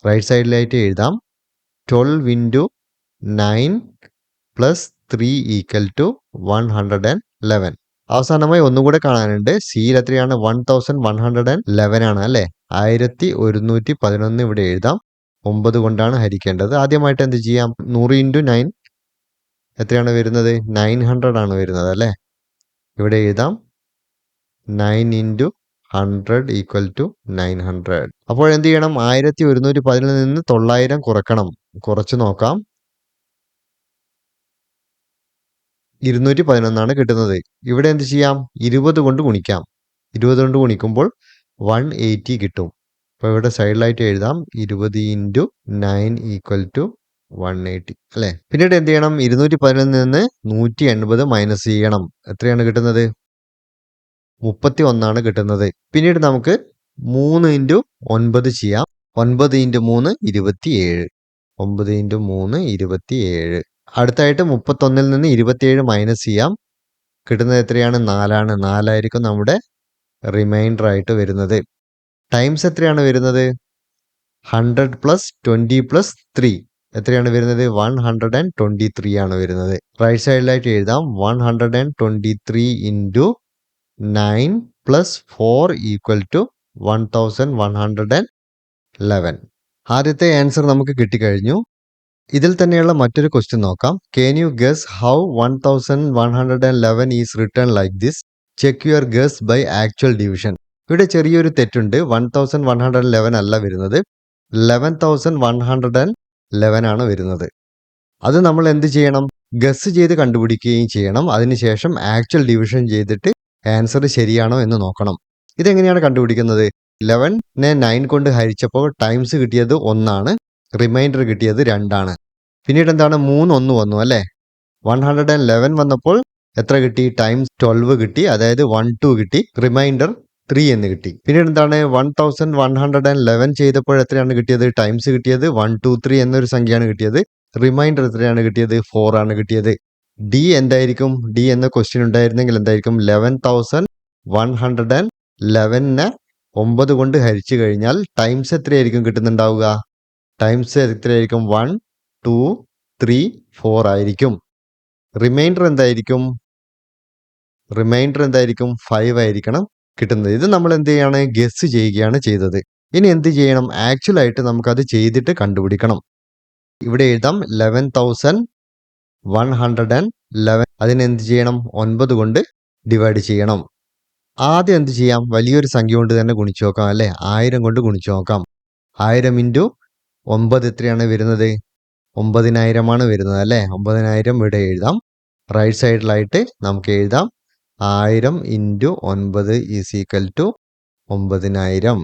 റൈറ്റ് സൈഡിലായിട്ട് എഴുതാം 12 × 9 + 3 = 111. അവസാനമായി ഒന്നുകൂടെ കാണാനുണ്ട്. സിയിൽ എത്രയാണ് 1111 ആണ് അല്ലേ. 1111 ഇവിടെ എഴുതാം. 9 കൊണ്ടാണ് ഹരിക്കേണ്ടത്. ആദ്യമായിട്ട് എന്ത് ചെയ്യാം 100 × 9 എത്രയാണ് വരുന്നത് 900 ആണ് വരുന്നത് അല്ലേ. ഇവിടെ എഴുതാം 9 × 100 ഈക്വൽ ടു 900. അപ്പോൾ എന്ത് ചെയ്യണം? 1110 നിന്ന് 900 കുറക്കണം. കുറച്ച് നോക്കാം. 211 കിട്ടുന്നത്. ഇവിടെ എന്ത് ചെയ്യാം? 20 കൊണ്ട് ഗുണിക്കാം. 20 കൊണ്ട് ഗുണിക്കുമ്പോൾ 180 കിട്ടും. അപ്പോൾ ഇവിടെ സൈഡിലായിട്ട് എഴുതാം 20 ഇൻറ്റു 9 ഈക്വൽ ടു 180 അല്ലേ? പിന്നീട് എന്ത് ചെയ്യണം? 211 നിന്ന് 180 മൈനസ് ചെയ്യണം. എത്രയാണ് കിട്ടുന്നത്? 31 കിട്ടുന്നത്. പിന്നീട് നമുക്ക് 3 ഇൻറ്റു 9 ചെയ്യാം. 9 ഇൻറ്റു 3 27. 9 ഇൻറ്റു 3 27. അടുത്തായിട്ട് 31 നിന്ന് 27 മൈനസ് ചെയ്യാം. കിട്ടുന്നത് എത്രയാണ്? 4 4 നമ്മുടെ റിമൈൻഡർ ആയിട്ട് വരുന്നത്. ടൈംസ് എത്രയാണ് വരുന്നത്? 100 പ്ലസ് 20 പ്ലസ് 3 എത്രയാണ് വരുന്നത്? 123 ആണ് വരുന്നത്. റൈറ്റ് സൈഡിലായിട്ട് എഴുതാം 123 ഇൻറ്റു 9 പ്ലസ് 4 ഈക്വൽ ടു 1111. ആദ്യത്തെ ആൻസർ നമുക്ക് കിട്ടിക്കഴിഞ്ഞു. ഇതിൽ തന്നെയുള്ള മറ്റൊരു ക്വസ്റ്റ്യൻ നോക്കാം. Can you guess how 1111 is written like this? Check your guess by actual division. ഇവിടെ ചെറിയൊരു തെറ്റുണ്ട്. 1111 അല്ല വരുന്നത്, 11111 ആണ് വരുന്നത്. അത് നമ്മൾ എന്ത് ചെയ്യണം? ഗസ് ചെയ്ത് കണ്ടുപിടിക്കുകയും ചെയ്യണം. അതിനുശേഷം ആക്ച്വൽ ഡിവിഷൻ ചെയ്തിട്ട് ആൻസർ ശരിയാണോ എന്ന് നോക്കണം. ഇതെങ്ങനെയാണ് കണ്ടുപിടിക്കുന്നത്? 11നെ 9 കൊണ്ട് ഹരിച്ചപ്പോൾ ടൈംസ് കിട്ടിയത് 1 റിമൈൻഡർ കിട്ടിയത് 2 പിന്നീട് എന്താണ്? 3 1 വന്നു അല്ലേ? 111 വന്നപ്പോൾ എത്ര കിട്ടി? ടൈംസ് 12 കിട്ടി, അതായത് 12 കിട്ടി, റിമൈൻഡർ 3 എന്ന് കിട്ടി. പിന്നീട് എന്താണ്? 1111 ചെയ്തപ്പോൾ എത്രയാണ് കിട്ടിയത്? ടൈംസ് കിട്ടിയത് 123 എന്നൊരു സംഖ്യയാണ് കിട്ടിയത്. റിമൈൻഡർ എത്രയാണ് കിട്ടിയത്? 4 ആണ് കിട്ടിയത്. ഡി എന്തായിരിക്കും? ഡി എന്ന ക്വസ്റ്റ്യൻ ഉണ്ടായിരുന്നെങ്കിൽ എന്തായിരിക്കും? 1111നെ 9 കൊണ്ട് ഹരിച്ചു കഴിഞ്ഞാൽ ടൈംസ് എത്രയായിരിക്കും കിട്ടുന്നുണ്ടാവുക? ടൈംസ് എത്രയായിരിക്കും? 1 2 3 4 ആയിരിക്കും. റിമൈൻഡർ എന്തായിരിക്കും? റിമൈൻഡർ എന്തായിരിക്കും? 5 ആയിരിക്കണം കിട്ടുന്നത്. ഇത് നമ്മൾ എന്ത് ചെയ്യാണ്? ഗസ് ചെയ്യുകയാണ് ചെയ്തത്. ഇനി എന്ത് ചെയ്യണം? ആക്ച്വൽ ആയിട്ട് നമുക്കത് ചെയ്തിട്ട് കണ്ടുപിടിക്കണം. ഇവിടെ എഴുതാം 1111. അതിനെന്ത് ചെയ്യണം? 9 കൊണ്ട് ഡിവൈഡ് ചെയ്യണം. ആദ്യം എന്ത് ചെയ്യാം? വലിയൊരു സംഖ്യ കൊണ്ട് തന്നെ ഗുണിച്ചു നോക്കാം അല്ലേ? 1000 കൊണ്ട് ഗുണിച്ചു നോക്കാം. 1000 ഇൻറ്റു 9 എത്രയാണ് വരുന്നത്? 9000 ആണ് വരുന്നത് അല്ലേ? 9000 ഇവിടെ എഴുതാം. റൈറ്റ് സൈഡിലായിട്ട് നമുക്ക് എഴുതാം 1000 ഇൻറ്റു 9 ഈസ് ഈക്വൽ ടു 9000.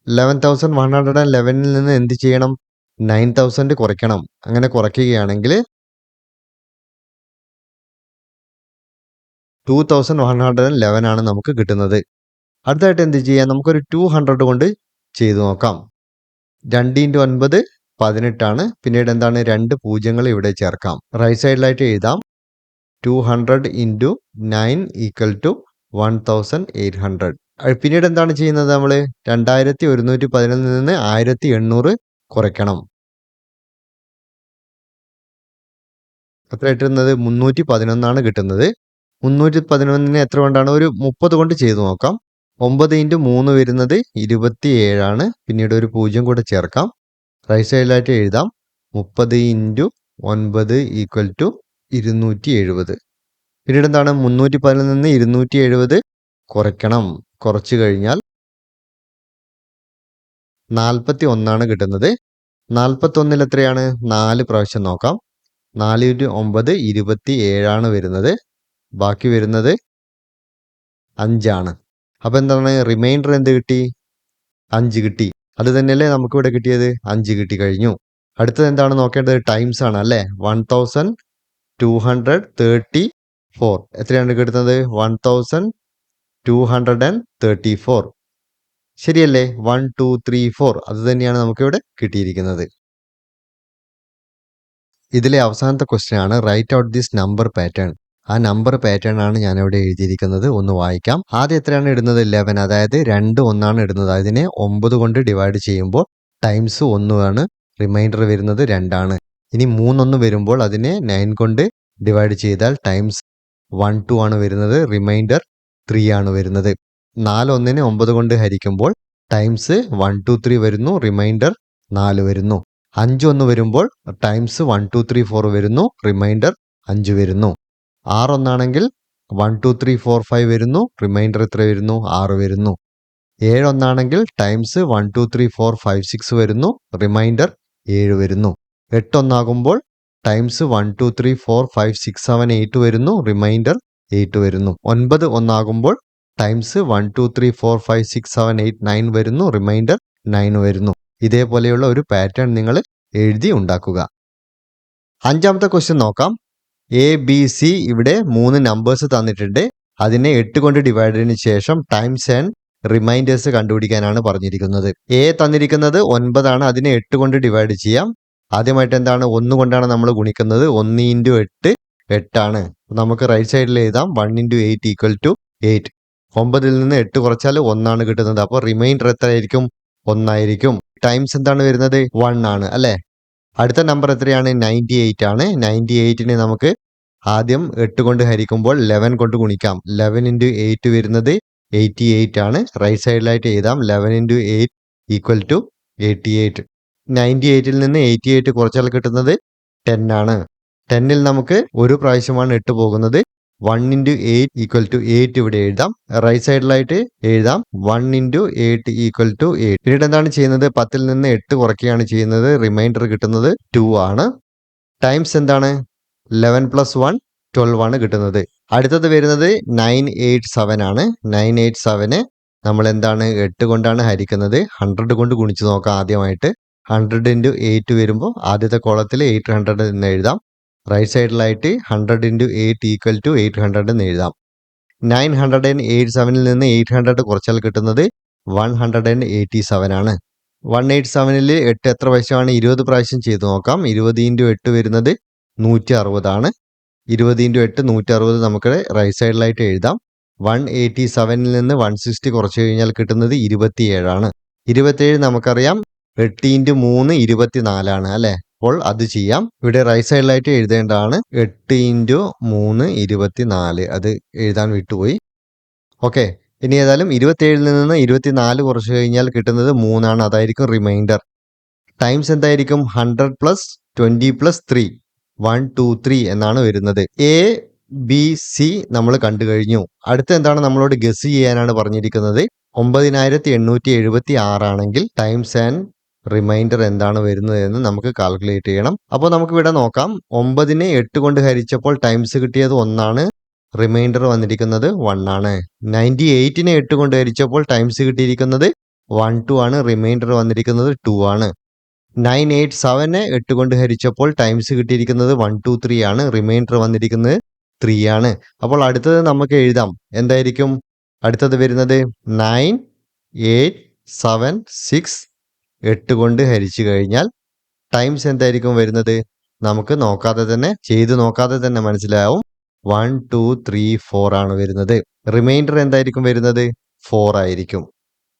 11111 നിന്ന് എന്ത് ചെയ്യണം? 9000 കുറയ്ക്കണം. അങ്ങനെ കുറയ്ക്കുകയാണെങ്കിൽ 2111 ആണ് നമുക്ക് കിട്ടുന്നത്. അടുത്തായിട്ട് എന്ത് ചെയ്യാം? നമുക്കൊരു 200 കൊണ്ട് ചെയ്തു നോക്കാം. 2 ഇൻറ്റു 9 18 പിന്നീട് എന്താണ്? 2 പൂജ്യങ്ങൾ ഇവിടെ ചേർക്കാം. റൈറ്റ് സൈഡിലായിട്ട് എഴുതാം 200 ഇൻറ്റു 9 ഈക്വൽ ടു 1800. പിന്നീട് എന്താണ് ചെയ്യുന്നത്? നമ്മൾ 2111 നിന്ന് 1800 കുറയ്ക്കണം. എത്ര കിട്ടുന്നത്? 311 കിട്ടുന്നത്. 311 എത്ര കൊണ്ടാണ്? ഒരു 30 കൊണ്ട് ചെയ്തു നോക്കാം. 9 ഇൻറ്റു 3 വരുന്നത് 27 പിന്നീട് ഒരു 0 കൂടെ ചേർക്കാം. റൈറ്റ് സൈഡിലായിട്ട് എഴുതാം 30 ഇൻറ്റു 9 ഈക്വൽ ടു 270. പിന്നീട് എന്താണ്? 311 നിന്ന് 270 കുറയ്ക്കണം. കുറച്ചു കഴിഞ്ഞാൽ 41 കിട്ടുന്നത്. 41 എത്രയാണ്? 4 പ്രാവശ്യം നോക്കാം. 4 ഇൻറ്റു 9 27 വരുന്നത്. ബാക്കി വരുന്നത് 5. അപ്പം എന്താണ്? റിമൈൻഡർ എന്ത് കിട്ടി? 5 കിട്ടി. അത് തന്നെയല്ലേ നമുക്കിവിടെ കിട്ടിയത്? 5 കിട്ടി കഴിഞ്ഞു. അടുത്തത് എന്താണ് നോക്കേണ്ടത്? ടൈംസ് ആണ് അല്ലേ? 1234 എത്രയാണ് കിട്ടുന്നത്? 1234 ശരിയല്ലേ? 1 2 3 4 അത് തന്നെയാണ് നമുക്കിവിടെ കിട്ടിയിരിക്കുന്നത്. ഇതിലെ അവസാനത്തെ ക്വസ്റ്റ്യൻ ആണ് write out this number pattern. ആ നമ്പർ പാറ്റേൺ ആണ് ഞാനിവിടെ എഴുതിയിരിക്കുന്നത്. ഒന്ന് വായിക്കാം. ആദ്യം എത്രയാണ് ഇടുന്നത്? 11, അതായത് 2 1 ഇടുന്നത്. അതിനെ 9 കൊണ്ട് ഡിവൈഡ് ചെയ്യുമ്പോൾ ടൈംസ് 1 റിമൈൻഡർ വരുന്നത് 2 ഇനി 3 വരുമ്പോൾ അതിനെ 9 കൊണ്ട് ഡിവൈഡ് ചെയ്താൽ ടൈംസ് 1 2 വരുന്നത്. റിമൈൻഡർ 3 വരുന്നത്. 4 1നെ 9 കൊണ്ട് ഹരിക്കുമ്പോൾ ടൈംസ് 1 2 3 വരുന്നു. റിമൈൻഡർ 4 വരുന്നു. 5 1 വരുമ്പോൾ ടൈംസ് 1 2 3 4 വരുന്നു. റിമൈൻഡർ 5 വരുന്നു. 6 1 ആണെങ്കിൽ 1 2 3 4 5 വരുന്നു. റിമൈൻഡർ എത്ര വരുന്നു? 6 വരുന്നു. 7 ഒന്നാണെങ്കിൽ ടൈംസ് 1 2 3 4 5 6 വരുന്നു. റിമൈൻഡർ 7 വരുന്നു. 8 ഒന്നാകുമ്പോൾ ടൈംസ് 1 2 3 4 5 6 7 8 വരുന്നു. റിമൈൻഡർ 8 വരുന്നു. 9 ഒന്നാകുമ്പോൾ ടൈംസ് 1 2 3 4 5 6 7 8 9 വരുന്നു. റിമൈൻഡർ 9 വരുന്നു. ഇതേപോലെയുള്ള ഒരു പാറ്റേൺ നിങ്ങൾ എഴുതി ഉണ്ടാക്കുക. അഞ്ചാമത്തെ ക്വസ്റ്റ്യൻ നോക്കാം. എ ബി സി ഇവിടെ 3 നമ്പേഴ്സ് തന്നിട്ടുണ്ട്. അതിനെ 8 കൊണ്ട് ഡിവൈഡ് ചെയ്തതിനു ശേഷം ടൈംസ് ആൻഡ് റിമൈൻഡേഴ്സ് കണ്ടുപിടിക്കാനാണ് പറഞ്ഞിരിക്കുന്നത്. എ തന്നിരിക്കുന്നത് 9 ആണ്. അതിനെ 8 കൊണ്ട് ഡിവൈഡ് ചെയ്യാം. ആദ്യമായിട്ട് എന്താണ്? 1 കൊണ്ടാണ് നമ്മൾ ഗുണിക്കുന്നത്. 1 ഇൻറ്റു 8 8 ആണ്. നമുക്ക് റൈറ്റ് സൈഡിൽ എഴുതാം 1 ഇൻറ്റു 8 ഈക്വൽ ടു 8. 9ൽ നിന്ന് 8 കുറച്ചാൽ 1 ആണ് കിട്ടുന്നത്. അപ്പോൾ റിമൈൻഡർ എത്രയായിരിക്കും? 1 ആയിരിക്കും. ടൈംസ് എന്താണ് വരുന്നത്? 1 ആണ് അല്ലേ? അടുത്ത നമ്പർ എത്രയാണ്? 98 ആണ്. 98നെ നമുക്ക് ആദ്യം 8 കൊണ്ട് ഹരിക്കുമ്പോൾ 11 കൊണ്ട് ഗുണിക്കാം. 11 ഇൻറ്റു 8 വരുന്നത് 88 ആണ്. റൈറ്റ് സൈഡിലായിട്ട് എഴുതാം 11 ഇൻറ്റു 8 ഈക്വൽ ടു 88. 98ൽ നിന്ന് 88 കുറച്ചാൽ കിട്ടുന്നത് 10 ആണ്. 10ൽ നമുക്ക് ഒരു പ്രാവശ്യമാണ് 8 പോകുന്നത്. 1 ഇൻറ്റു 8 ഈക്വൽ ടു 8 ഇവിടെ എഴുതാം. റൈറ്റ് സൈഡിലായിട്ട് എഴുതാം 1 ഇൻറ്റു 8 ഈക്വൽ ടു 8. പിന്നീട് എന്താണ് ചെയ്യുന്നത്? 10ൽ നിന്ന് 8 കുറയ്ക്കുകയാണ് ചെയ്യുന്നത്. റിമൈൻഡർ കിട്ടുന്നത് 2 ആണ്. ടൈംസ് എന്താണ്? 11 പ്ലസ് 1 12 ആണ് കിട്ടുന്നത്. അടുത്തത് വരുന്നത് 987 ആണ്. 987 നമ്മൾ എന്താണ്? 8 കൊണ്ടാണ് ഹരിക്കുന്നത്. 100 കൊണ്ട് ഗുണിച്ച് നോക്കാം. ആദ്യമായിട്ട് 100 ഇൻറ്റു 8 വരുമ്പോൾ ആദ്യത്തെ കോളത്തിൽ 800 എന്ന് എഴുതാം. റൈറ്റ് സൈഡിലായിട്ട് 100 ഇൻറ്റു 8 ഈക്വൽ ടു 800 എന്ന് എഴുതാം. 987ൽ നിന്ന് 800 കുറച്ചാൽ കിട്ടുന്നത് 187 ആണ്. 187ൽ 8 എത്ര പ്രാവശ്യമാണ്? 20 പ്രാവശ്യം ചെയ്ത് നോക്കാം. 20 ഇൻറ്റു 8 വരുന്നത് 160 ആണ്. 20 ഇൻറ്റു 8 160 നമുക്ക് റൈറ്റ് സൈഡിലായിട്ട് എഴുതാം. 187ൽ നിന്ന് 160 കുറച്ച് കഴിഞ്ഞാൽ കിട്ടുന്നത് 27 ആണ്. 27 നമുക്കറിയാം 8 ഇൻറ്റു 3 24 ആണ് അല്ലേ? അപ്പോൾ അത് ചെയ്യാം. ഇവിടെ റൈറ്റ് സൈഡിലായിട്ട് എഴുതേണ്ടതാണ് 8 ഇൻറ്റു 3 24. അത് എഴുതാൻ വിട്ടുപോയി. ഓക്കെ, ഇനി ഏതായാലും 27ൽ നിന്ന് 24 കുറച്ച് കഴിഞ്ഞാൽ കിട്ടുന്നത് 3 ആണ്. അതായിരിക്കും റിമൈൻഡർ. ടൈംസ് എന്തായിരിക്കും? 100 പ്ലസ് 20 പ്ലസ് 3 1 2 3 എന്നാണ് വരുന്നത്. എ ബി സി നമ്മൾ കണ്ടു കഴിഞ്ഞു. അടുത്ത എന്താണ്? നമ്മളോട് ഗസ് ചെയ്യാനാണ് പറഞ്ഞിരിക്കുന്നത്. 9876 ആണെങ്കിൽ ടൈംസ് ആൻഡ് റിമൈൻഡർ എന്താണ് വരുന്നത് എന്ന് നമുക്ക് കാൽക്കുലേറ്റ് ചെയ്യണം. അപ്പോൾ നമുക്ക് ഇവിടെ നോക്കാം. 9നെ 8 കൊണ്ട് ഹരിച്ചപ്പോൾ ടൈംസ് കിട്ടിയത് 1 ആണ്. റിമൈൻഡർ വന്നിരിക്കുന്നത് 1 ആണ്. 98നെ 8 കൊണ്ട് ഹരിച്ചപ്പോൾ ടൈംസ് കിട്ടിയിരിക്കുന്നത് 1 2 ആണ്. റിമൈൻഡർ വന്നിരിക്കുന്നത് 2 ആണ്. 987നെ 8 കൊണ്ട് ഹരിച്ചപ്പോൾ ടൈംസ് കിട്ടിയിരിക്കുന്നത് 1 2 3 ആണ്. റിമൈൻഡർ വന്നിരിക്കുന്നത് 3 ആണ്. അപ്പോൾ അടുത്തത് നമുക്ക് എഴുതാം. എന്തായിരിക്കും അടുത്തത് വരുന്നത്? 9 8 7 6 8 കൊണ്ട് ഹരിച്ചു കഴിഞ്ഞാൽ ടൈംസ് എന്തായിരിക്കും വരുന്നത്? നമുക്ക് നോക്കാതെ തന്നെ ചെയ്ത് നോക്കാതെ തന്നെ മനസ്സിലാവും. 1 2 3 4 ആണ് വരുന്നത്. റിമൈൻഡർ എന്തായിരിക്കും വരുന്നത്? 4 ആയിരിക്കും.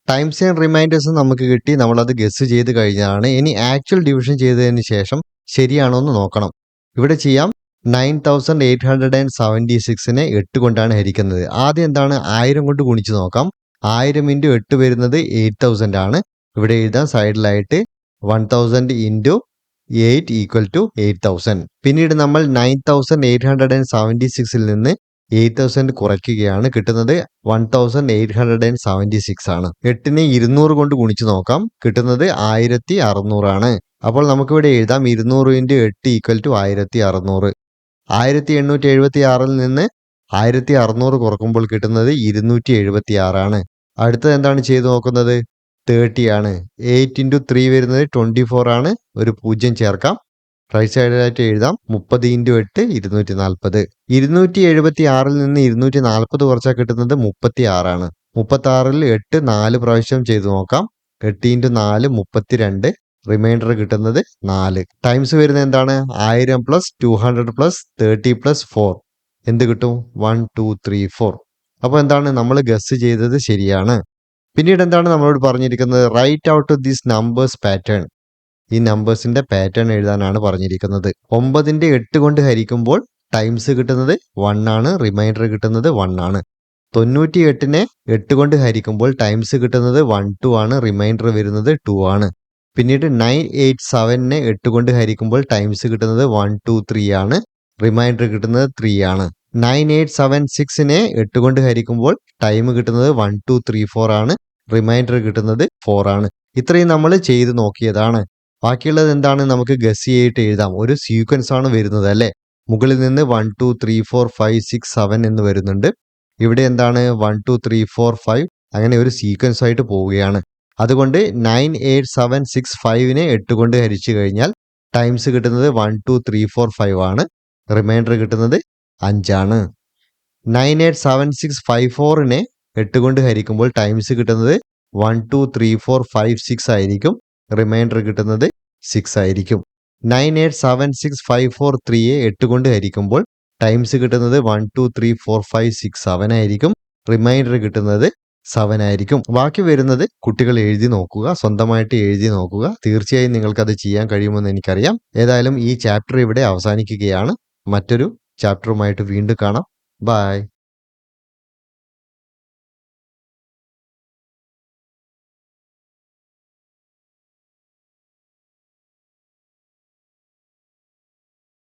ടൈംസ് ആൻഡ് റിമൈൻഡേഴ്സ് നമുക്ക് കിട്ടി. നമ്മളത് ഗസ് ചെയ്ത് കഴിഞ്ഞാണ്. ഇനി ആക്ച്വൽ ഡിവിഷൻ ചെയ്തതിന് ശേഷം ശരിയാണോ എന്ന് നോക്കണം. ഇവിടെ ചെയ്യാം. 9876നെ 8 കൊണ്ടാണ് ഹരിക്കുന്നത്. ആദ്യം എന്താണ്? 1000 കൊണ്ട് ഗുണിച്ച് നോക്കാം. 1000 ഇൻറ്റു 8 വരുന്നത് 8000 ആണ്. ഇവിടെ എഴുതാം സൈഡിലായിട്ട് 1000 ഇൻറ്റു 8 ഈക്വൽ ടു 8000. പിന്നീട് നമ്മൾ 9876ൽ നിന്ന് 8000 കുറയ്ക്കുകയാണ്. കിട്ടുന്നത് 1876 ആണ്. 8നെ 200 കൊണ്ട് ഗുണിച്ച് നോക്കാം. കിട്ടുന്നത് 1600 ആണ്. അപ്പോൾ നമുക്കിവിടെ എഴുതാം 200 ഇൻറ്റു 8 ഈക്വൽ ടു 1600. 1876ൽ നിന്ന് 1600 കുറക്കുമ്പോൾ കിട്ടുന്നത് 276 ആണ്. അടുത്തത് എന്താണ് ചെയ്തു നോക്കുന്നത്? 30 ആണ്. 8 ഇൻറ്റു 3 വരുന്നത് 24 ആണ്. ഒരു 0 ചേർക്കാം. റൈറ്റ് സൈഡിലായിട്ട് എഴുതാം 30 ഇൻറ്റു 8 240. 276ൽ നിന്ന് 240 കുറച്ചാൽ കിട്ടുന്നത് 36 ആണ്. 36ൽ 8 4 പ്രാവശ്യം ചെയ്തു നോക്കാം. 8 ഇൻറ്റു 4 32. റിമൈൻഡർ കിട്ടുന്നത് 4. ടൈംസ് വരുന്നത് എന്താണ്? 1000 പ്ലസ് 200 പ്ലസ് 30 പ്ലസ് 4 എന്ത് കിട്ടും? 1 2 3 4. അപ്പോൾ എന്താണ്? നമ്മൾ ഗസ് ചെയ്തത് ശരിയാണ്. പിന്നീട് എന്താണ് നമ്മളോട് പറഞ്ഞിരിക്കുന്നത്? Write out this numbers pattern. ഈ നമ്പേഴ്സിന്റെ പാറ്റേൺ എഴുതാനാണ് പറഞ്ഞിരിക്കുന്നത്. 9ന്റെ 8 കൊണ്ട് ഹരിക്കുമ്പോൾ ടൈംസ് കിട്ടുന്നത് 1 ആണ്. റിമൈൻഡർ കിട്ടുന്നത് 1 ആണ്. 98നെ 8 കൊണ്ട് ഹരിക്കുമ്പോൾ ടൈംസ് കിട്ടുന്നത് 1 2 ആണ്. റിമൈൻഡർ വരുന്നത് 2 ആണ്. പിന്നീട് 987നെ 8 കൊണ്ട് ഹരിക്കുമ്പോൾ ടൈംസ് കിട്ടുന്നത് 1 2 3 ആണ്. റിമൈൻഡർ കിട്ടുന്നത് 3 ആണ്. 9876നെ 8 കൊണ്ട് ഹരിക്കുമ്പോൾ ടൈം കിട്ടുന്നത് 1 2 3 4 ആണ്. റിമൈൻഡർ കിട്ടുന്നത് 4 ആണ്. ഇത്രയും നമ്മൾ ചെയ്ത് നോക്കിയതാണ്. ബാക്കിയുള്ളത് എന്താണ് നമുക്ക് ഗസ് ചെയ്തിട്ട് എഴുതാം. ഒരു സീക്വൻസ് ആണ് വരുന്നത് അല്ലേ? മുകളിൽ നിന്ന് 1 2 3 4 5 6 7 എന്ന് വരുന്നുണ്ട്. ഇവിടെ എന്താണ് 1 2 3 4 5 അങ്ങനെ ഒരു സീക്വൻസ് ആയിട്ട് പോവുകയാണ്. അതുകൊണ്ട് 98765നെ 8 കൊണ്ട് ഹരിച്ചു കഴിഞ്ഞാൽ ടൈംസ് കിട്ടുന്നത് 1 2 3 4 5 ആണ്. റിമൈൻഡർ കിട്ടുന്നത് 5 ആണ്. 987654നെ 8 കൊണ്ട് ഹരിക്കുമ്പോൾ ടൈംസ് കിട്ടുന്നത് 1 2 3 4 5 6 ആയിരിക്കും. റിമൈൻഡർ കിട്ടുന്നത് 6 ആയിരിക്കും. 987654 8 കൊണ്ട് ഹരിക്കുമ്പോൾ ടൈംസ് കിട്ടുന്നത് 1 2 3 4 5 6 7 ആയിരിക്കും. റിമൈൻഡർ കിട്ടുന്നത് 7 ആയിരിക്കും. ബാക്കി വരുന്നത് കുട്ടികൾ എഴുതി നോക്കുക, സ്വന്തമായിട്ട് എഴുതി നോക്കുക. തീർച്ചയായും നിങ്ങൾക്കത് ചെയ്യാൻ കഴിയുമെന്ന് എനിക്കറിയാം. ഏതായാലും ഈ ചാപ്റ്റർ ഇവിടെ അവസാനിക്കുകയാണ്. മറ്റൊരു ചാപ്റ്ററുമായിട്ട് വീണ്ടും കാണാം. ബൈ.